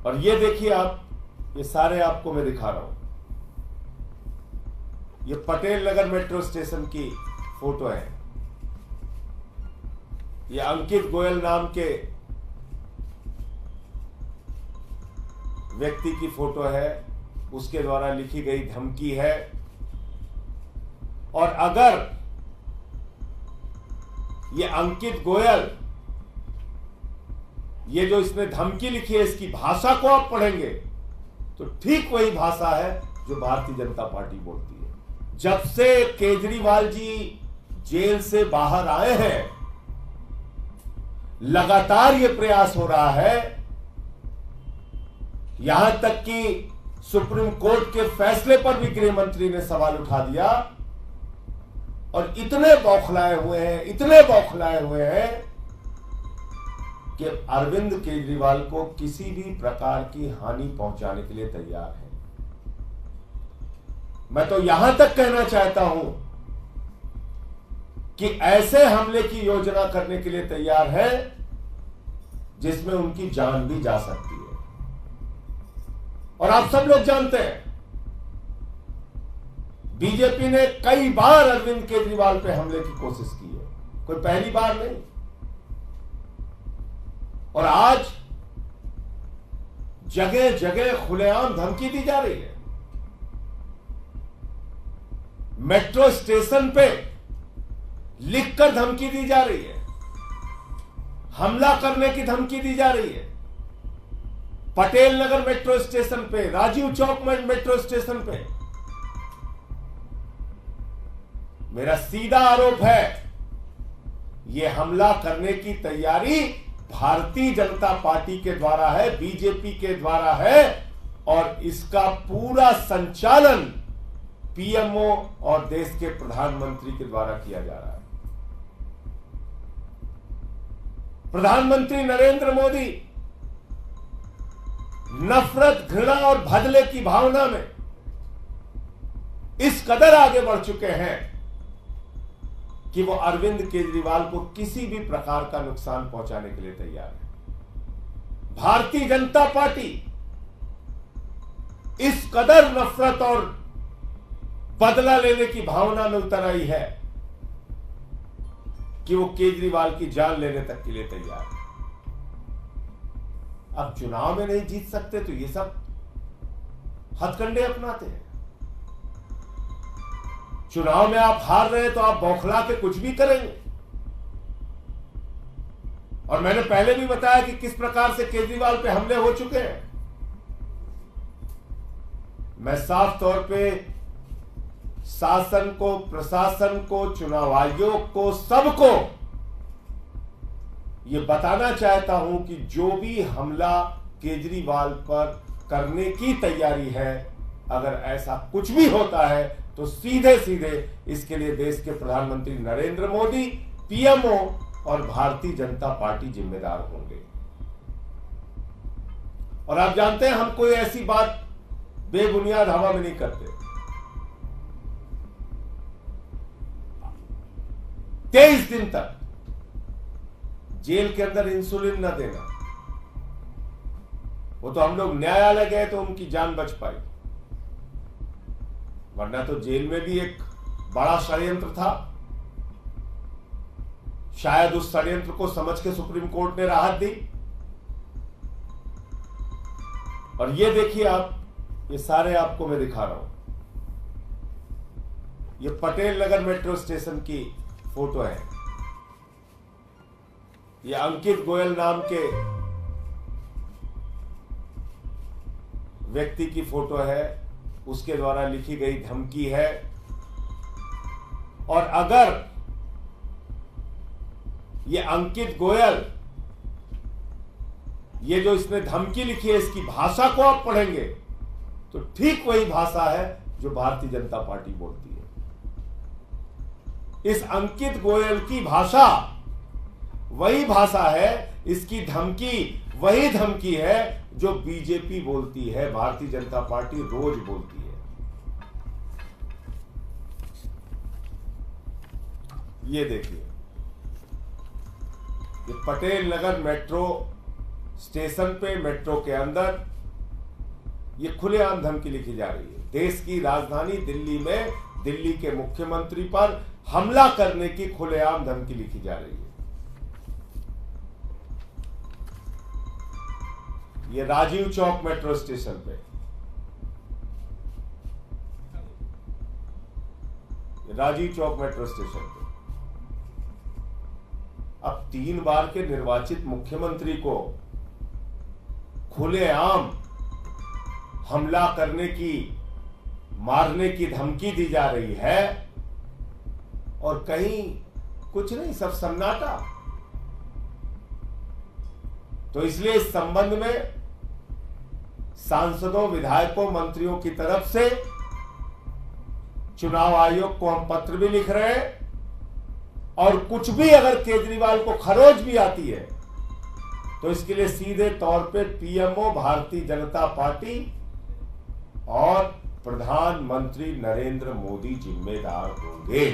और ये देखिए आप, ये सारे आपको मैं दिखा रहा हूं। ये पटेल नगर मेट्रो स्टेशन की फोटो है। ये अंकित गोयल नाम के व्यक्ति की फोटो है, उसके द्वारा लिखी गई धमकी है। और अगर ये अंकित गोयल, ये जो इसने धमकी लिखी है, इसकी भाषा को आप पढ़ेंगे तो ठीक वही भाषा है जो भारतीय जनता पार्टी बोलती है। जब से केजरीवाल जी जेल से बाहर आए हैं, लगातार ये प्रयास हो रहा है, यहां तक कि सुप्रीम कोर्ट के फैसले पर भी गृह मंत्री ने सवाल उठा दिया और इतने बौखलाए हुए हैं कि अरविंद केजरीवाल को किसी भी प्रकार की हानि पहुंचाने के लिए तैयार है। मैं तो यहां तक कहना चाहता हूं कि ऐसे हमले की योजना करने के लिए तैयार है जिसमें उनकी जान भी जा सकती है। और आप सब लोग जानते हैं, बीजेपी ने कई बार अरविंद केजरीवाल पे हमले की कोशिश की है, कोई पहली बार नहीं। और आज जगह जगह खुलेआम धमकी दी जा रही है। मेट्रो स्टेशन पे लिखकर धमकी दी जा रही है, हमला करने की धमकी दी जा रही है। पटेल नगर मेट्रो स्टेशन पे, राजीव चौक मेट्रो स्टेशन पे। मेरा सीधा आरोप है, यह हमला करने की तैयारी भारतीय जनता पार्टी के द्वारा है, बीजेपी के द्वारा है और इसका पूरा संचालन पीएमओ और देश के प्रधानमंत्री के द्वारा किया जा रहा है। प्रधानमंत्री नरेंद्र मोदी नफरत, घृणा और बदले की भावना में इस कदर आगे बढ़ चुके हैं कि वो अरविंद केजरीवाल को किसी भी प्रकार का नुकसान पहुंचाने के लिए तैयार है। भारतीय जनता पार्टी इस कदर नफरत और बदला लेने की भावना में उतर आई है कि वो केजरीवाल की जान लेने तक के लिए तैयार है। अब चुनाव में नहीं जीत सकते तो ये सब हथकंडे अपनाते हैं। चुनाव में आप हार रहे हैं तो आप बौखला के कुछ भी करेंगे। और मैंने पहले भी बताया कि किस प्रकार से केजरीवाल पे हमले हो चुके हैं। मैं साफ तौर पे शासन को, प्रशासन को, चुनाव आयोग को, सबको यह बताना चाहता हूं कि जो भी हमला केजरीवाल पर करने की तैयारी है, अगर ऐसा कुछ भी होता है तो सीधे सीधे इसके लिए देश के प्रधानमंत्री नरेंद्र मोदी, पीएमओ और भारतीय जनता पार्टी जिम्मेदार होंगे। और आप जानते हैं, हम कोई ऐसी बात बेबुनियाद हवा में नहीं करते। 23 दिन तक जेल के अंदर इंसुलिन न देना, वो तो हम लोग न्यायालय गए तो उनकी जान बच पाई, वरना तो जेल में भी एक बड़ा षड्यंत्र था। शायद उस षड्यंत्र को समझ के सुप्रीम कोर्ट ने राहत दी। और ये देखिए आप, ये सारे आपको मैं दिखा रहा हूं। ये पटेल नगर मेट्रो स्टेशन की फोटो है। ये अंकित गोयल नाम के व्यक्ति की फोटो है, उसके द्वारा लिखी गई धमकी है। और अगर ये अंकित गोयल, ये जो इसने धमकी लिखी है, इसकी भाषा को आप पढ़ेंगे तो ठीक वही भाषा है जो भारतीय जनता पार्टी बोलती है। इस अंकित गोयल की भाषा वही भाषा है, इसकी धमकी वही धमकी है जो बीजेपी बोलती है, भारतीय जनता पार्टी रोज बोलती है। ये देखिए, ये पटेल नगर मेट्रो स्टेशन पे, मेट्रो के अंदर ये खुलेआम धमकी लिखी जा रही है। देश की राजधानी दिल्ली में दिल्ली के मुख्यमंत्री पर हमला करने की खुलेआम धमकी लिखी जा रही है। ये राजीव चौक मेट्रो स्टेशन पे, राजीव चौक मेट्रो स्टेशन पे अब 3 बार के निर्वाचित मुख्यमंत्री को खुलेआम हमला करने की, मारने की धमकी दी जा रही है और कहीं कुछ नहीं, सब सन्नाटा। तो इसलिए इस संबंध में सांसदों, विधायकों, मंत्रियों की तरफ से चुनाव आयोग को हम पत्र भी लिख रहे हैं और कुछ भी अगर केजरीवाल को खरोच भी आती है तो इसके लिए सीधे तौर पे पीएमओ भारतीय जनता पार्टी और प्रधानमंत्री नरेंद्र मोदी जिम्मेदार होंगे।